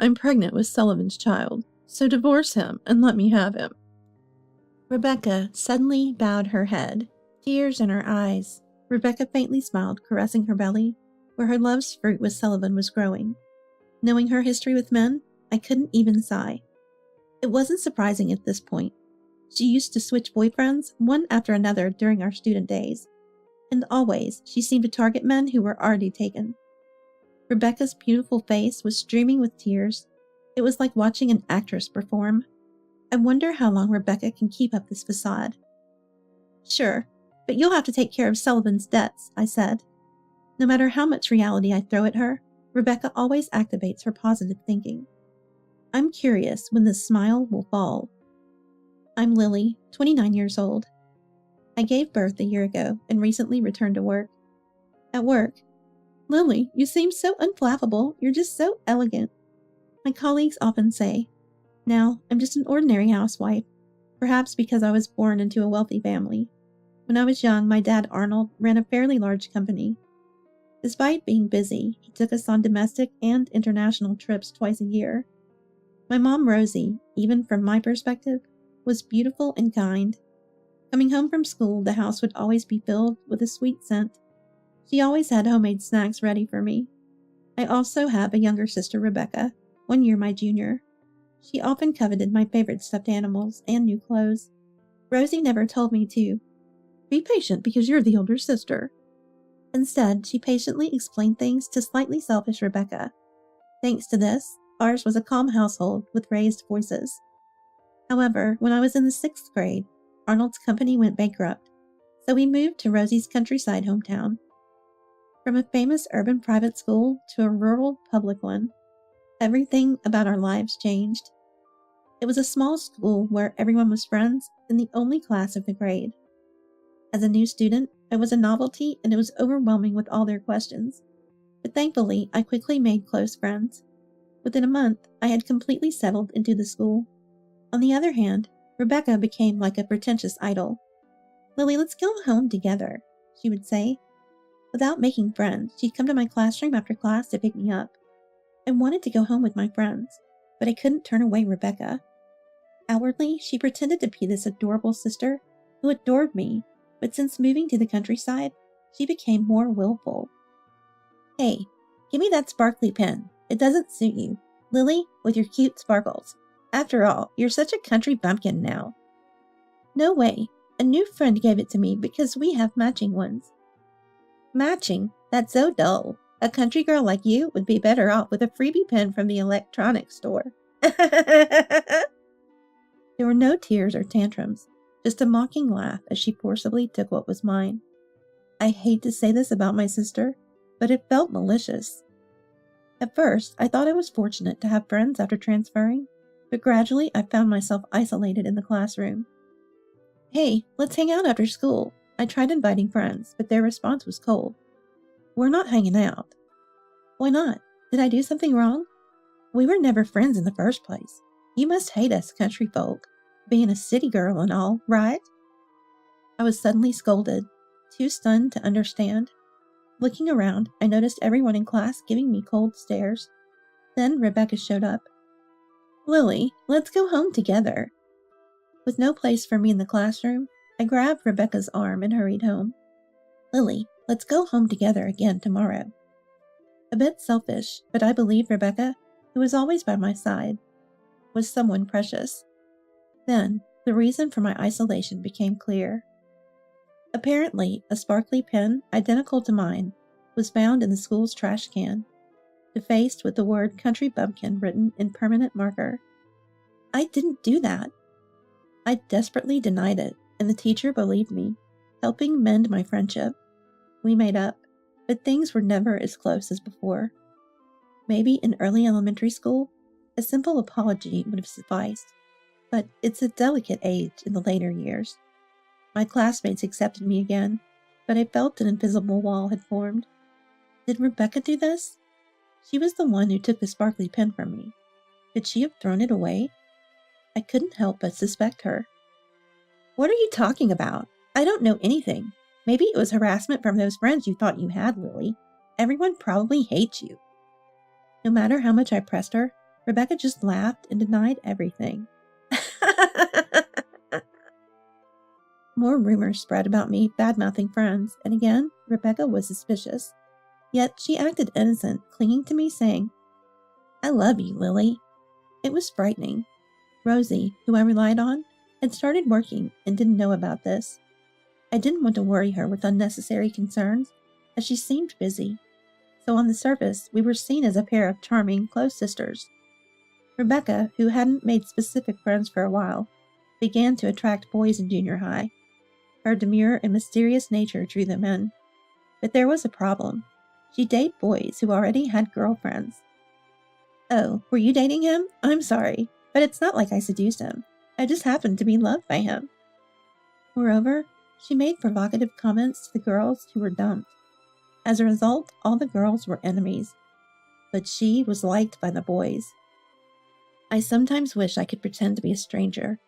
I'm pregnant with Sullivan's child, so divorce him and let me have him." Rebecca suddenly bowed her head, tears in her eyes. Rebecca faintly smiled, caressing her belly, where her love's fruit with Sullivan was growing. Knowing her history with men, I couldn't even sigh. It wasn't surprising at this point. She used to switch boyfriends one after another during our student days, and always she seemed to target men who were already taken. Rebecca's beautiful face was streaming with tears. It was like watching an actress perform. I wonder how long Rebecca can keep up this facade. "Sure, but you'll have to take care of Sullivan's debts," I said. No matter how much reality I throw at her, Rebecca always activates her positive thinking. I'm curious when this smile will fall. I'm Lily, 29 years old. I gave birth a year ago and recently returned to work. At work, "Lily, you seem so unflappable. You're just so elegant," my colleagues often say. Now, I'm just an ordinary housewife, perhaps because I was born into a wealthy family. When I was young, my dad, Arnold, ran a fairly large company. Despite being busy, he took us on domestic and international trips twice a year. My mom, Rosie, even from my perspective, was beautiful and kind. Coming home from school, the house would always be filled with a sweet scent. She always had homemade snacks ready for me. I also have a younger sister, Rebecca, 1 year my junior. She often coveted my favorite stuffed animals and new clothes. Rosie never told me to be patient because you're the older sister. Instead, she patiently explained things to slightly selfish Rebecca. Thanks to this, ours was a calm household with raised voices. However, when I was in the 6th grade, Arnold's company went bankrupt, so we moved to Rosie's countryside hometown. From a famous urban private school to a rural public one, everything about our lives changed. It was a small school where everyone was friends and the only class of the grade. As a new student, I was a novelty and it was overwhelming with all their questions. But thankfully, I quickly made close friends. Within a month, I had completely settled into the school. On the other hand, Rebecca became like a pretentious idol. "Lily, let's go home together," she would say. Without making friends, she'd come to my classroom after class to pick me up. I wanted to go home with my friends, but I couldn't turn away Rebecca. Outwardly, she pretended to be this adorable sister who adored me, but since moving to the countryside, she became more willful. "Hey, give me that sparkly pen. It doesn't suit you. Lily, with your cute sparkles. After all, you're such a country bumpkin now." "No way. A new friend gave it to me because we have matching ones." "Matching? That's so dull. A country girl like you would be better off with a freebie pen from the electronics store." There were no tears or tantrums, just a mocking laugh as she forcibly took what was mine. I hate to say this about my sister, but it felt malicious. At first, I thought I was fortunate to have friends after transferring, but gradually I found myself isolated in the classroom. "Hey, let's hang out after school." I tried inviting friends, but their response was cold. "We're not hanging out." "Why not? Did I do something wrong?" "We were never friends in the first place. You must hate us country folk, being a city girl and all, right?" I was suddenly scolded, too stunned to understand. Looking around, I noticed everyone in class giving me cold stares. Then Rebecca showed up. "Lily, let's go home together." With no place for me in the classroom, I grabbed Rebecca's arm and hurried home. "Lily, let's go home together again tomorrow." A bit selfish, but I believed Rebecca, who was always by my side, was someone precious. Then, the reason for my isolation became clear. Apparently, a sparkly pen, identical to mine, was found in the school's trash can, defaced with the word country bumpkin written in permanent marker. I didn't do that. I desperately denied it, and the teacher believed me, helping mend my friendship. We made up, but things were never as close as before. Maybe in early elementary school, a simple apology would have sufficed, but it's a delicate age in the later years. My classmates accepted me again, but I felt an invisible wall had formed. Did Rebecca do this? She was the one who took the sparkly pen from me. Could she have thrown it away? I couldn't help but suspect her. "What are you talking about? I don't know anything. Maybe it was harassment from those friends you thought you had, Lily. Everyone probably hates you." No matter how much I pressed her, Rebecca just laughed and denied everything. More rumors spread about me bad-mouthing friends, and again, Rebecca was suspicious. Yet she acted innocent, clinging to me, saying, "I love you, Lily." It was frightening. Rosie, who I relied on, had started working and didn't know about this. I didn't want to worry her with unnecessary concerns, as she seemed busy. So on the surface, we were seen as a pair of charming, close sisters. Rebecca, who hadn't made specific friends for a while, began to attract boys in junior high. Her demure and mysterious nature drew them in. But there was a problem. She dated boys who already had girlfriends. "Oh, were you dating him? I'm sorry, but it's not like I seduced him. I just happened to be loved by him." Moreover, she made provocative comments to the girls who were dumped. As a result, all the girls were enemies. But she was liked by the boys. I sometimes wish I could pretend to be a stranger,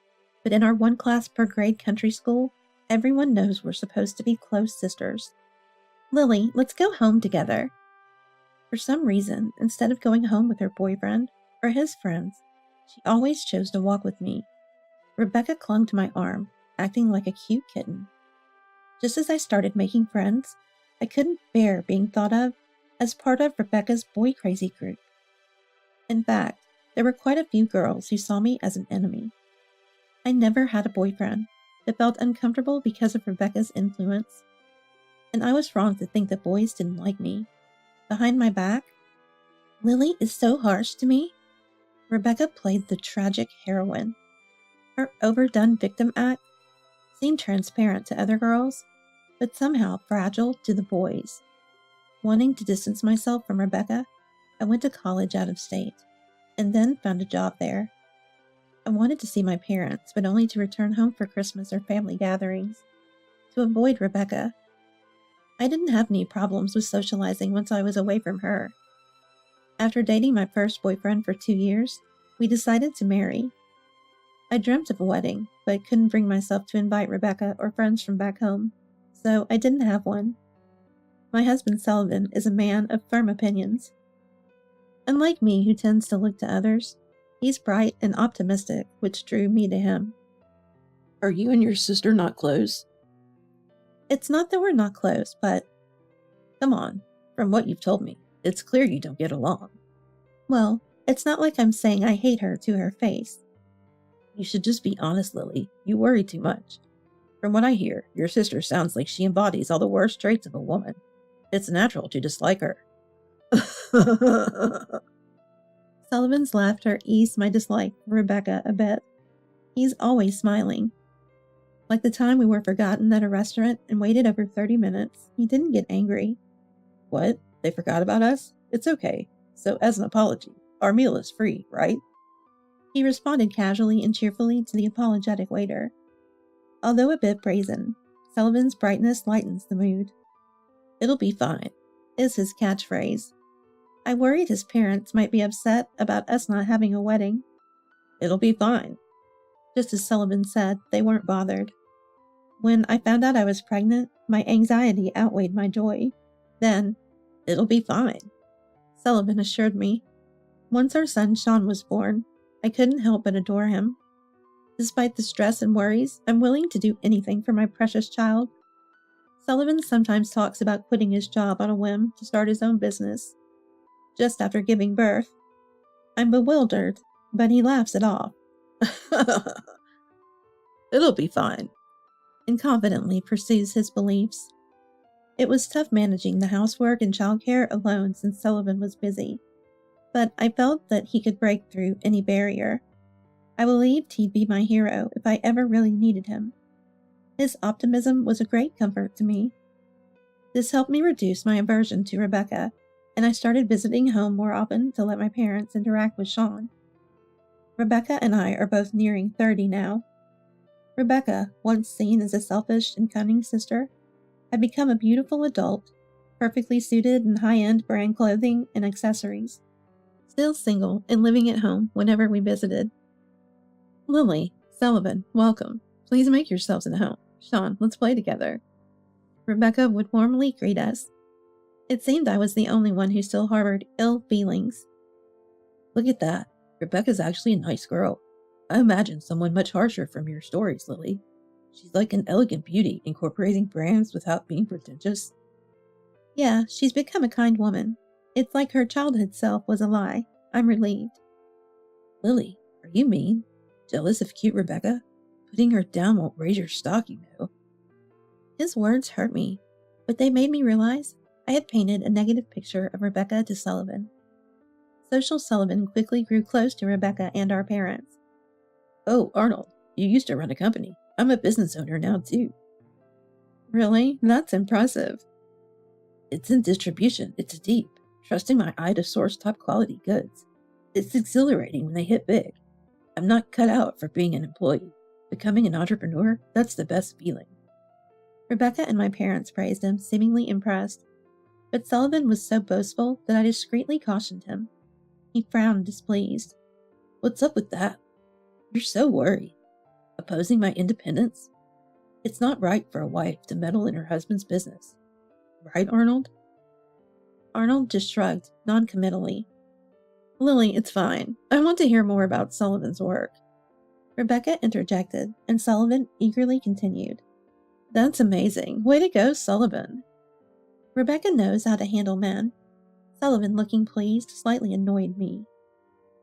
but in our one class per grade country school, everyone knows we're supposed to be close sisters. "Lily, let's go home together." For some reason, instead of going home with her boyfriend or his friends, she always chose to walk with me. Rebecca clung to my arm, acting like a cute kitten. Just as I started making friends, I couldn't bear being thought of as part of Rebecca's boy-crazy group. In fact, there were quite a few girls who saw me as an enemy. I never had a boyfriend, but felt uncomfortable because of Rebecca's influence. And I was wrong to think that boys didn't like me. Behind my back, "Lily is so harsh to me." Rebecca played the tragic heroine. Her overdone victim act seemed transparent to other girls, but somehow fragile to the boys. Wanting to distance myself from Rebecca, I went to college out of state, and then found a job there. I wanted to see my parents, but only to return home for Christmas or family gatherings, to avoid Rebecca. I didn't have any problems with socializing once I was away from her. After dating my first boyfriend for 2 years, we decided to marry. I dreamt of a wedding, but couldn't bring myself to invite Rebecca or friends from back home, so I didn't have one. My husband Sullivan is a man of firm opinions. Unlike me, who tends to look to others, he's bright and optimistic, which drew me to him. "Are you and your sister not close?" It's not that we're not close, but "Come on, from what you've told me, it's clear you don't get along." well, it's not like I'm saying I hate her to her face. "You should just be honest, Lily. You worry too much. From what I hear, your sister sounds like she embodies all the worst traits of a woman. It's natural to dislike her." Sullivan's laughter eased my dislike for Rebecca a bit. He's always smiling. Like the time we were forgotten at a restaurant and waited over 30 minutes, he didn't get angry. "What? They forgot about us? It's okay. So as an apology, our meal is free, right?" He responded casually and cheerfully to the apologetic waiter. Although a bit brazen, Sullivan's brightness lightens the mood. "It'll be fine," is his catchphrase. I worried his parents might be upset about us not having a wedding. "It'll be fine." Just as Sullivan said, they weren't bothered. When I found out I was pregnant, my anxiety outweighed my joy. Then, "It'll be fine," Sullivan assured me. Once our son Sean was born, I couldn't help but adore him. Despite the stress and worries, I'm willing to do anything for my precious child. Sullivan sometimes talks about quitting his job on a whim to start his own business. Just after giving birth, I'm bewildered, but he laughs it off. "It'll be fine," and confidently pursues his beliefs. It was tough managing the housework and childcare alone since Sullivan was busy, but I felt that he could break through any barrier. I believed he'd be my hero if I ever really needed him. His optimism was a great comfort to me. This helped me reduce my aversion to Rebecca, and I started visiting home more often to let my parents interact with Sean. Rebecca and I are both nearing 30 now. Rebecca, once seen as a selfish and cunning sister, had become a beautiful adult, perfectly suited in high-end brand clothing and accessories. Still single and living at home whenever we visited. "Lily, Sullivan, welcome. Please make yourselves at home. Sean, let's play together." Rebecca would warmly greet us. It seemed I was the only one who still harbored ill feelings. "Look at that. Rebecca's actually a nice girl. I imagine someone much harsher from your stories, Lily. She's like an elegant beauty, incorporating brands without being pretentious. Yeah, she's become a kind woman. It's like her childhood self was a lie. I'm relieved. Lily, are you mean? Jealous of cute Rebecca? Putting her down won't raise your stock, you know. His words hurt me, but they made me realize I had painted a negative picture of Rebecca to Sullivan. Social Sullivan quickly grew close to Rebecca and our parents. Oh, Arnold, you used to run a company. I'm a business owner now, too. Really? That's impressive. It's in distribution. It's deep. Trusting my eye to source top-quality goods. It's exhilarating when they hit big. I'm not cut out for being an employee. Becoming an entrepreneur, that's the best feeling. Rebecca and my parents praised him, seemingly impressed. But Sullivan was so boastful that I discreetly cautioned him. He frowned, displeased. What's up with that? You're so worried. Opposing my independence? It's not right for a wife to meddle in her husband's business. Right, Arnold? Arnold just shrugged, non-committally. Lily, it's fine. I want to hear more about Sullivan's work. Rebecca interjected, and Sullivan eagerly continued. That's amazing. Way to go, Sullivan. Rebecca knows how to handle men. Sullivan, looking pleased, slightly annoyed me.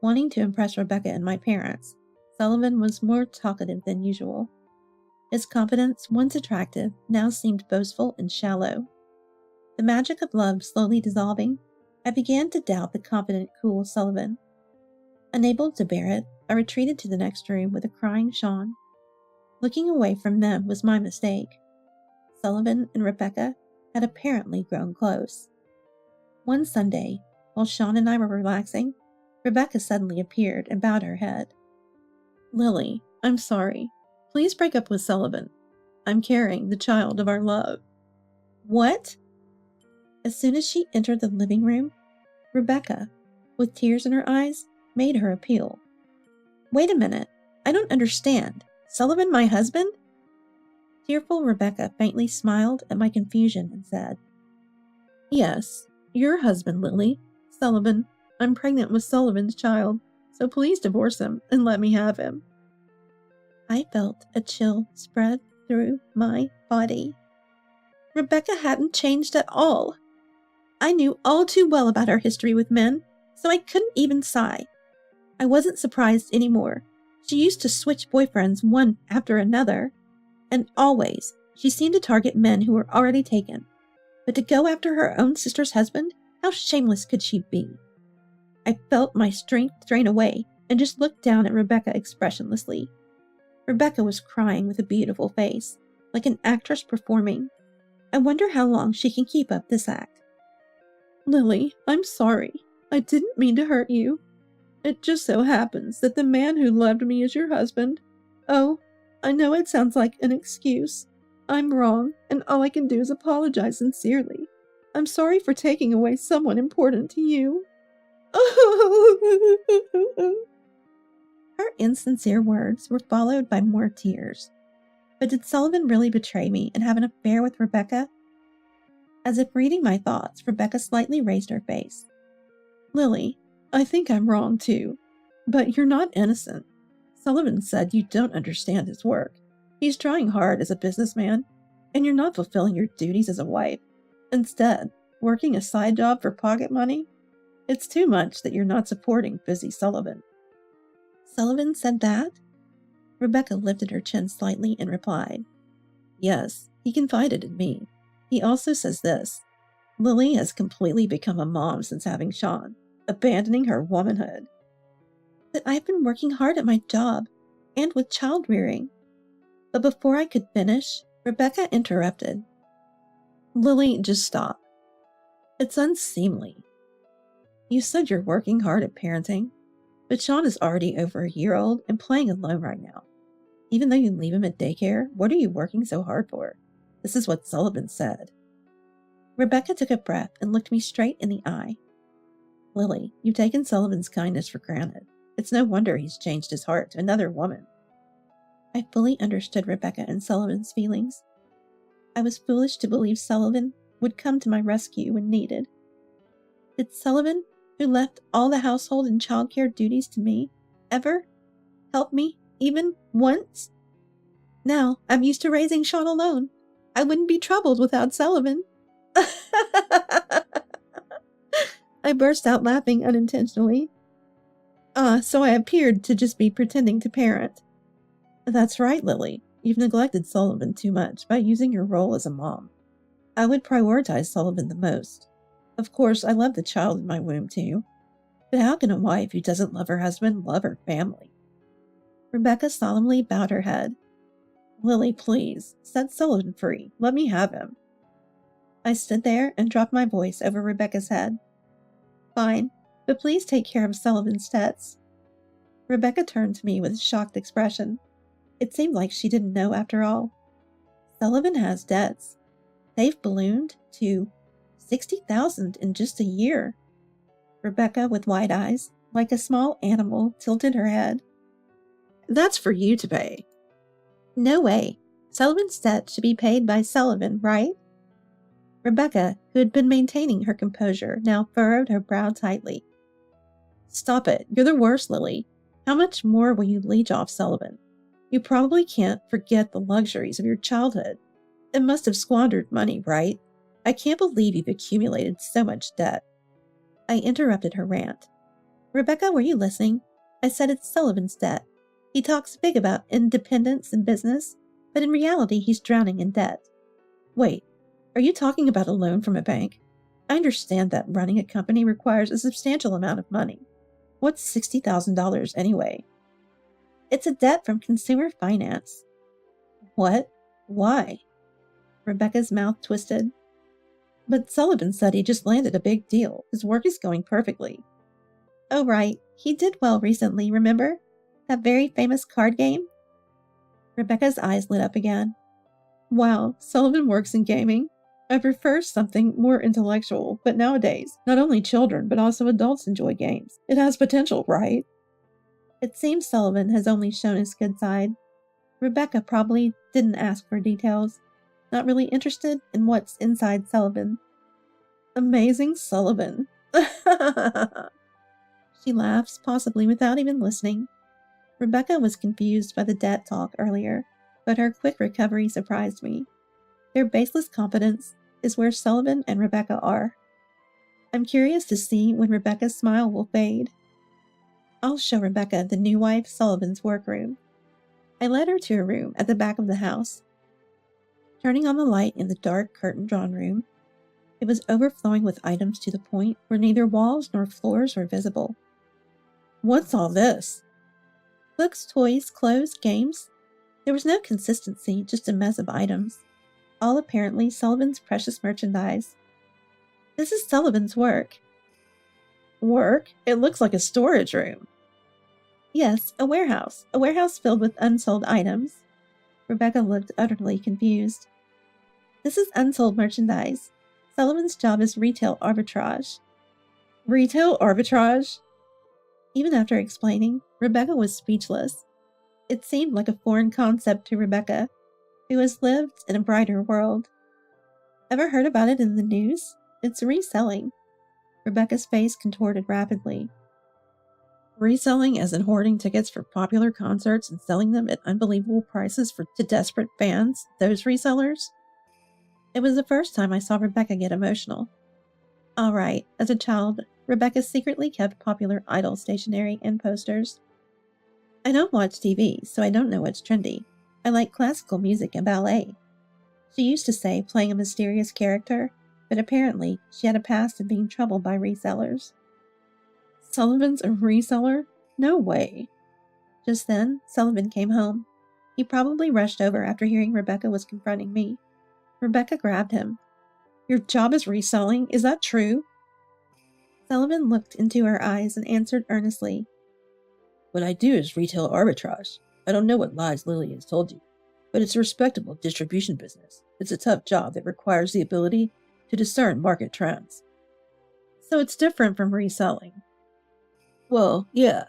Wanting to impress Rebecca and my parents, Sullivan was more talkative than usual. His confidence, once attractive, now seemed boastful and shallow. The magic of love slowly dissolving, I began to doubt the confident, cool Sullivan. Unable to bear it, I retreated to the next room with a crying Sean. Looking away from them was my mistake. Sullivan and Rebecca had apparently grown close. One Sunday, while Sean and I were relaxing, Rebecca suddenly appeared and bowed her head. Lily, I'm sorry. Please break up with Sullivan. I'm carrying the child of our love. What? As soon as she entered the living room, Rebecca, with tears in her eyes, made her appeal. Wait a minute. I don't understand. Sullivan, my husband? Tearful Rebecca faintly smiled at my confusion and said, Yes, your husband, Lily. Sullivan. I'm pregnant with Sullivan's child, so please divorce him and let me have him. I felt a chill spread through my body. Rebecca hadn't changed at all. I knew all too well about her history with men, so I couldn't even sigh. I wasn't surprised anymore. She used to switch boyfriends one after another, and always she seemed to target men who were already taken. But to go after her own sister's husband, how shameless could she be? I felt my strength drain away and just looked down at Rebecca expressionlessly. Rebecca was crying with a beautiful face, like an actress performing. I wonder how long she can keep up this act. Lily, I'm sorry. I didn't mean to hurt you. It just so happens that the man who loved me is your husband. Oh, I know it sounds like an excuse. I'm wrong, and all I can do is apologize sincerely. I'm sorry for taking away someone important to you. Her insincere words were followed by more tears. But did Sullivan really betray me and have an affair with Rebecca? As if reading my thoughts, Rebecca slightly raised her face. Lily, I think I'm wrong too, but you're not innocent. Sullivan said you don't understand his work. He's trying hard as a businessman, and you're not fulfilling your duties as a wife. Instead, working a side job for pocket money? It's too much that you're not supporting busy Sullivan. Sullivan said that? Rebecca lifted her chin slightly and replied, Yes, he confided in me. He also says this. Lily has completely become a mom since having Sean, abandoning her womanhood. But I've been working hard at my job and with child rearing. But before I could finish, Rebecca interrupted. Lily, just stop. It's unseemly. You said you're working hard at parenting, but Sean is already over a year old and playing alone right now. Even though you leave him at daycare, what are you working so hard for? This is what Sullivan said. Rebecca took a breath and looked me straight in the eye. Lily, you've taken Sullivan's kindness for granted. It's no wonder he's changed his heart to another woman. I fully understood Rebecca and Sullivan's feelings. I was foolish to believe Sullivan would come to my rescue when needed. Did Sullivan who left all the household and childcare duties to me, ever helped me even once. Now I'm used to raising Sean alone. I wouldn't be troubled without Sullivan. I burst out laughing unintentionally. So I appeared to just be pretending to parent. That's right, Lily. You've neglected Sullivan too much by using your role as a mom. I would prioritize Sullivan the most. Of course, I love the child in my womb too. But how can a wife who doesn't love her husband love her family? Rebecca solemnly bowed her head. Lily, please, set Sullivan free. Let me have him. I stood there and dropped my voice over Rebecca's head. Fine, but please take care of Sullivan's debts. Rebecca turned to me with a shocked expression. It seemed like she didn't know after all. Sullivan has debts. They've ballooned to $60,000 in just a year. Rebecca, with wide eyes, like a small animal, tilted her head. That's for you to pay. No way. Sullivan's debt should be paid by Sullivan, right? Rebecca, who had been maintaining her composure, now furrowed her brow tightly. Stop it. You're the worst, Lily. How much more will you leech off Sullivan? You probably can't forget the luxuries of your childhood. It must have squandered money, right? I can't believe you've accumulated so much debt. I interrupted her rant. Rebecca, were you listening? I said it's Sullivan's debt. He talks big about independence in business, but in reality he's drowning in debt. Wait, are you talking about a loan from a bank? I understand that running a company requires a substantial amount of money. What's $60,000 anyway? It's a debt from consumer finance. What? Why? Rebecca's mouth twisted. But Sullivan said he just landed a big deal. His work is going perfectly. Oh, right. He did well recently, remember? That very famous card game? Rebecca's eyes lit up again. Wow, Sullivan works in gaming. I prefer something more intellectual, but nowadays, not only children, but also adults enjoy games. It has potential, right? It seems Sullivan has only shown his good side. Rebecca probably didn't ask for details, not really interested in what's inside Sullivan. Amazing Sullivan. She laughs, possibly without even listening. Rebecca was confused by the debt talk earlier, but her quick recovery surprised me. Their baseless confidence is where Sullivan and Rebecca are. I'm curious to see when Rebecca's smile will fade. I'll show Rebecca the new wife Sullivan's workroom. I led her to a room at the back of the house. Turning on the light in the dark curtain-drawn room, it was overflowing with items to the point where neither walls nor floors were visible. What's all this? Books, toys, clothes, games. There was no consistency, just a mess of items. All apparently Sullivan's precious merchandise. This is Sullivan's work. Work? It looks like a storage room. Yes, a warehouse filled with unsold items. Rebecca looked utterly confused. This is unsold merchandise. Sullivan's job is retail arbitrage. Retail arbitrage? Even after explaining, Rebecca was speechless. It seemed like a foreign concept to Rebecca, who has lived in a brighter world. Ever heard about it in the news? It's reselling. Rebecca's face contorted rapidly. Reselling as in hoarding tickets for popular concerts and selling them at unbelievable prices to desperate fans, those resellers? It was the first time I saw Rebecca get emotional. All right, as a child, Rebecca secretly kept popular Idol stationery and posters. I don't watch TV, so I don't know what's trendy. I like classical music and ballet. She used to say playing a mysterious character, but apparently she had a past of being troubled by resellers. Sullivan's a reseller? No way. Just then, Sullivan came home. He probably rushed over after hearing Rebecca was confronting me. Rebecca grabbed him. Your job is reselling? Is that true? Sullivan looked into her eyes and answered earnestly. What I do is retail arbitrage. I don't know what lies Lily has told you, but it's a respectable distribution business. It's a tough job that requires the ability to discern market trends. So it's different from reselling. Well, yeah.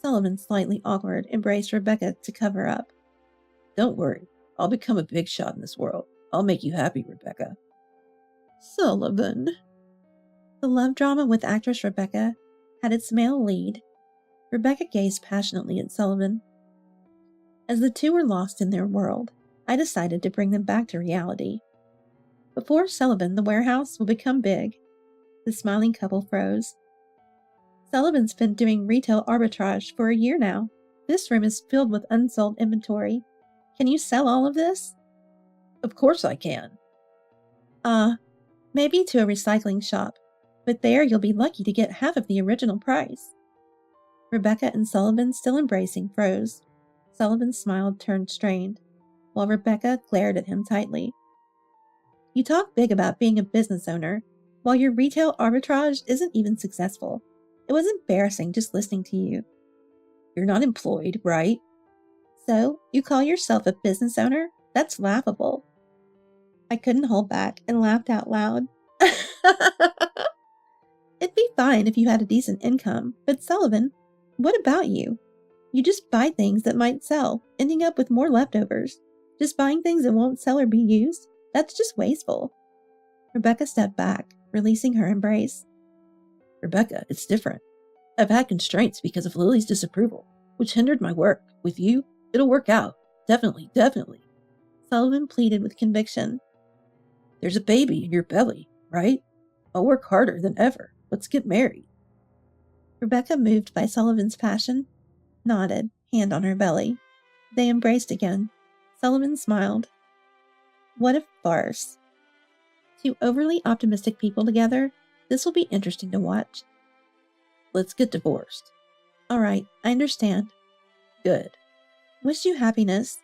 Sullivan, slightly awkward, embraced Rebecca to cover up. Don't worry. I'll become a big shot in this world. I'll make you happy, Rebecca. Sullivan. The love drama with actress Rebecca had its male lead. Rebecca gazed passionately at Sullivan. As the two were lost in their world, I decided to bring them back to reality. Before Sullivan, the warehouse will become big. The smiling couple froze. Sullivan's been doing retail arbitrage for a year now. This room is filled with unsold inventory. Can you sell all of this? Of course I can. Maybe to a recycling shop, but there you'll be lucky to get half of the original price. Rebecca and Sullivan, still embracing, froze. Sullivan's smile turned strained, while Rebecca glared at him tightly. You talk big about being a business owner, while your retail arbitrage isn't even successful. It was embarrassing just listening to you. You're not employed, right? So, you call yourself a business owner? That's laughable. I couldn't hold back and laughed out loud. It'd be fine if you had a decent income, but Sullivan, what about you? You just buy things that might sell, ending up with more leftovers. Just buying things that won't sell or be used? That's just wasteful. Rebecca stepped back, releasing her embrace. Rebecca, it's different. I've had constraints because of Lily's disapproval, which hindered my work. With you, it'll work out. Definitely, definitely. Sullivan pleaded with conviction. There's a baby in your belly, right? I'll work harder than ever. Let's get married. Rebecca, moved by Sullivan's passion, nodded, hand on her belly. They embraced again. Sullivan smiled. What a farce. Two overly optimistic people together. This will be interesting to watch. Let's get divorced. All right, I understand. Good. Wish you happiness.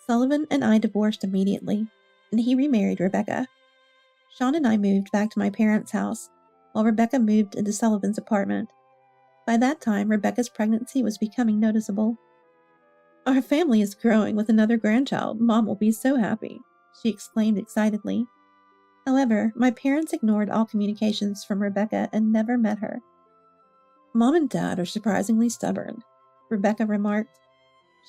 Sullivan and I divorced immediately, and he remarried Rebecca. Sean and I moved back to my parents' house, while Rebecca moved into Sullivan's apartment. By that time, Rebecca's pregnancy was becoming noticeable. Our family is growing with another grandchild. Mom will be so happy, she exclaimed excitedly. However, my parents ignored all communications from Rebecca and never met her. Mom and Dad are surprisingly stubborn, Rebecca remarked.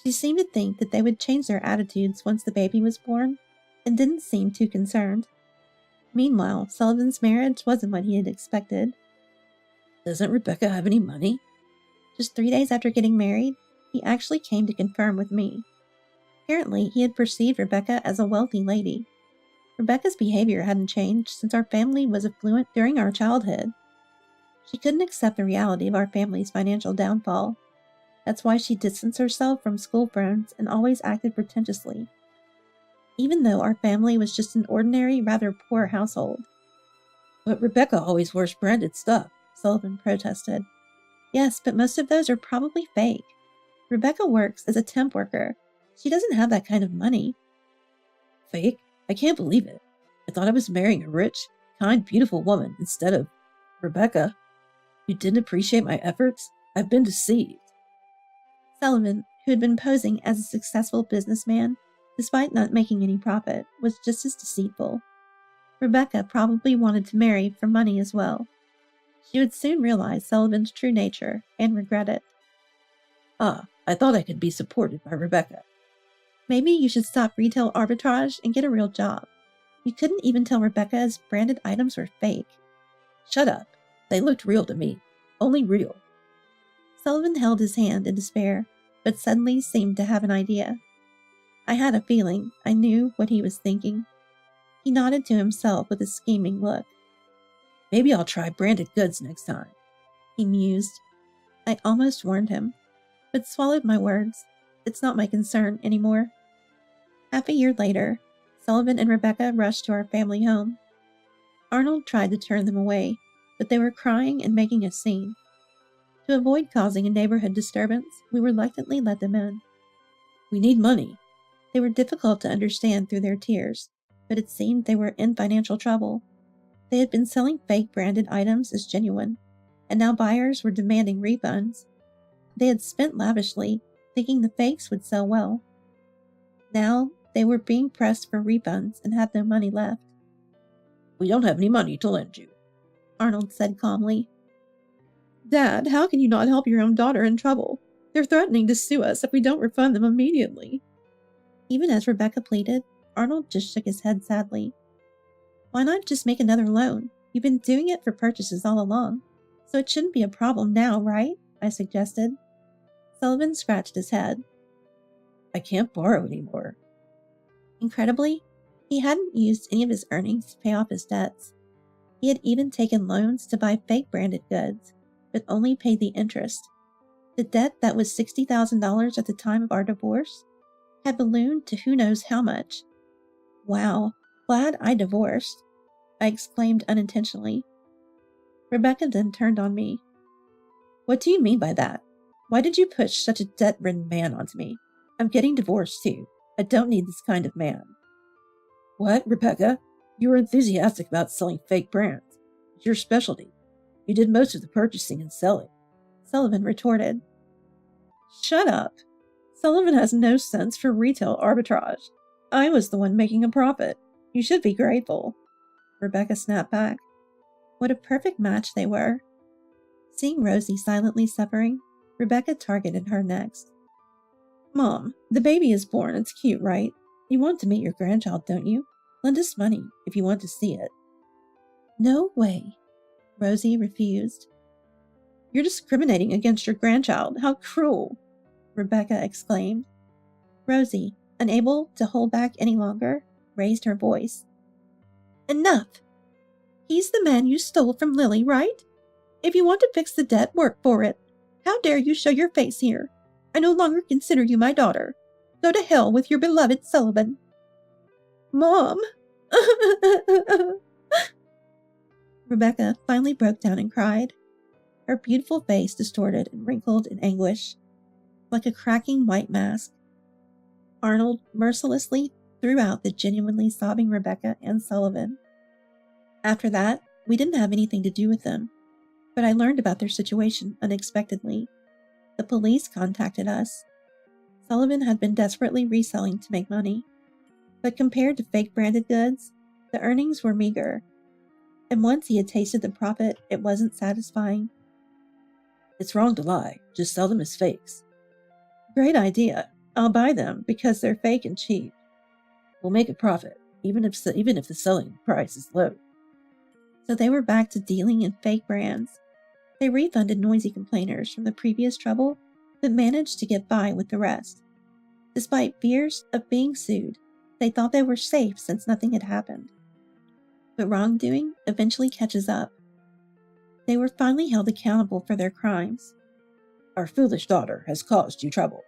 She seemed to think that they would change their attitudes once the baby was born, and didn't seem too concerned. Meanwhile, Sullivan's marriage wasn't what he had expected. Doesn't Rebecca have any money? Just 3 days after getting married, he actually came to confirm with me. Apparently, he had perceived Rebecca as a wealthy lady. Rebecca's behavior hadn't changed since our family was affluent during our childhood. She couldn't accept the reality of our family's financial downfall. That's why she distanced herself from school friends and always acted pretentiously. Even though our family was just an ordinary, rather poor household. But Rebecca always wears branded stuff, Sullivan protested. Yes, but most of those are probably fake. Rebecca works as a temp worker. She doesn't have that kind of money. Fake? I can't believe it. I thought I was marrying a rich, kind, beautiful woman instead of Rebecca. You didn't appreciate my efforts? I've been deceived. Sullivan, who had been posing as a successful businessman, despite not making any profit, was just as deceitful. Rebecca probably wanted to marry for money as well. She would soon realize Sullivan's true nature and regret it. I thought I could be supported by Rebecca. Maybe you should stop retail arbitrage and get a real job. You couldn't even tell Rebecca's branded items were fake. Shut up. They looked real to me. Only real. Sullivan held his hand in despair, but suddenly seemed to have an idea. I had a feeling I knew what he was thinking. He nodded to himself with a scheming look. Maybe I'll try branded goods next time, he mused. I almost warned him, but swallowed my words. It's not my concern anymore. Half a year later, Sullivan and Rebecca rushed to our family home. Arnold tried to turn them away, but they were crying and making a scene. To avoid causing a neighborhood disturbance, we reluctantly let them in. We need money. They were difficult to understand through their tears, but it seemed they were in financial trouble. They had been selling fake branded items as genuine, and now buyers were demanding refunds. They had spent lavishly, thinking the fakes would sell well. Now they were being pressed for refunds and had no money left. We don't have any money to lend you, Arnold said calmly. Dad, how can you not help your own daughter in trouble? They're threatening to sue us if we don't refund them immediately. Even as Rebecca pleaded, Arnold just shook his head sadly. Why not just make another loan? You've been doing it for purchases all along, so it shouldn't be a problem now, right? I suggested. Sullivan scratched his head. I can't borrow anymore. Incredibly, he hadn't used any of his earnings to pay off his debts. He had even taken loans to buy fake branded goods, but only paid the interest. The debt that was $60,000 at the time of our divorce had ballooned to who knows how much. Wow, glad I divorced, I exclaimed unintentionally. Rebecca then turned on me. What do you mean by that? Why did you push such a debt-ridden man onto me? I'm getting divorced too. I don't need this kind of man. What, Rebecca? You were enthusiastic about selling fake brands. It's your specialty. You did most of the purchasing and selling. Sullivan retorted. Shut up. Sullivan has no sense for retail arbitrage. I was the one making a profit. You should be grateful. Rebecca snapped back. What a perfect match they were. Seeing Rosie silently suffering, Rebecca targeted her next. Mom, the baby is born. It's cute, right? You want to meet your grandchild, don't you? Lend us money if you want to see it. No way. Rosie refused. You're discriminating against your grandchild. How cruel, Rebecca exclaimed. Rosie, unable to hold back any longer, raised her voice. Enough! He's the man you stole from Lily, right? If you want to fix the debt, work for it. How dare you show your face here? I no longer consider you my daughter. Go to hell with your beloved Sullivan. Mom! Rebecca finally broke down and cried, her beautiful face distorted and wrinkled in anguish, like a cracking white mask. Arnold mercilessly threw out the genuinely sobbing Rebecca and Sullivan. After that, we didn't have anything to do with them, but I learned about their situation unexpectedly. The police contacted us. Sullivan had been desperately reselling to make money, but compared to fake branded goods, the earnings were meager, and once he had tasted the profit, it wasn't satisfying. It's wrong to lie. Just sell them as fakes. Great idea. I'll buy them because they're fake and cheap. We'll make a profit, even if the selling price is low. So they were back to dealing in fake brands. They refunded noisy complainers from the previous trouble, but managed to get by with the rest. Despite fears of being sued, they thought they were safe since nothing had happened. But wrongdoing eventually catches up. They were finally held accountable for their crimes. Our foolish daughter has caused you trouble.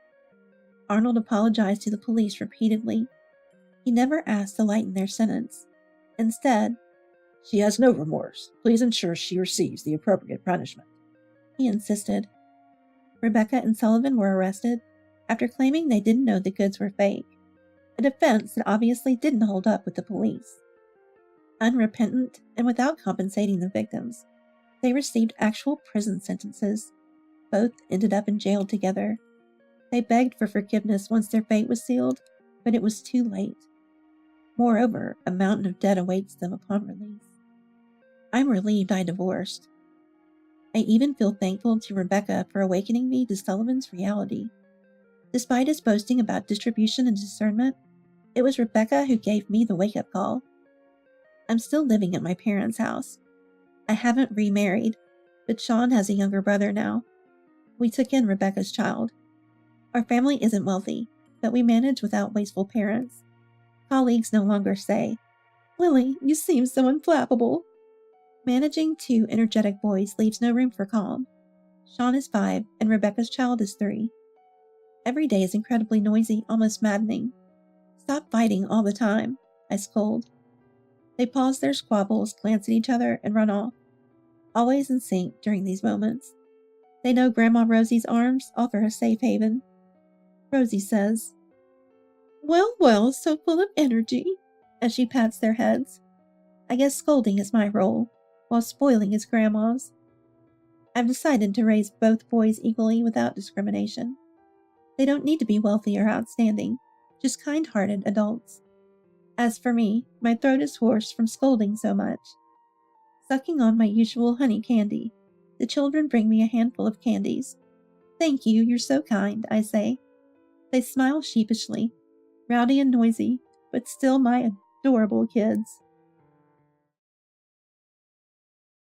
Arnold apologized to the police repeatedly. He never asked to lighten their sentence. Instead, she has no remorse. Please ensure she receives the appropriate punishment, he insisted. Rebecca and Sullivan were arrested after claiming they didn't know the goods were fake, a defense that obviously didn't hold up with the police. Unrepentant and without compensating the victims, they received actual prison sentences. Both ended up in jail together. They begged for forgiveness once their fate was sealed, but it was too late. Moreover, a mountain of debt awaits them upon release. I'm relieved I divorced. I even feel thankful to Rebecca for awakening me to Sullivan's reality. Despite his boasting about distribution and discernment, it was Rebecca who gave me the wake-up call. I'm still living at my parents' house. I haven't remarried, but Sean has a younger brother now. We took in Rebecca's child. Our family isn't wealthy, but we manage without wasteful parents. Colleagues no longer say, Lily, you seem so unflappable. Managing two energetic boys leaves no room for calm. Sean is 5 and Rebecca's child is 3. Every day is incredibly noisy, almost maddening. Stop fighting all the time, I scold. They pause their squabbles, glance at each other, and run off, always in sync during these moments. They know Grandma Rosie's arms offer a safe haven. Rosie says, Well, so full of energy, as she pats their heads. I guess scolding is my role, while spoiling is Grandma's. I've decided to raise both boys equally without discrimination. They don't need to be wealthy or outstanding, just kind-hearted adults. As for me, my throat is hoarse from scolding so much. Sucking on my usual honey candy, the children bring me a handful of candies. Thank you, you're so kind, I say. They smile sheepishly, rowdy and noisy, but still my adorable kids.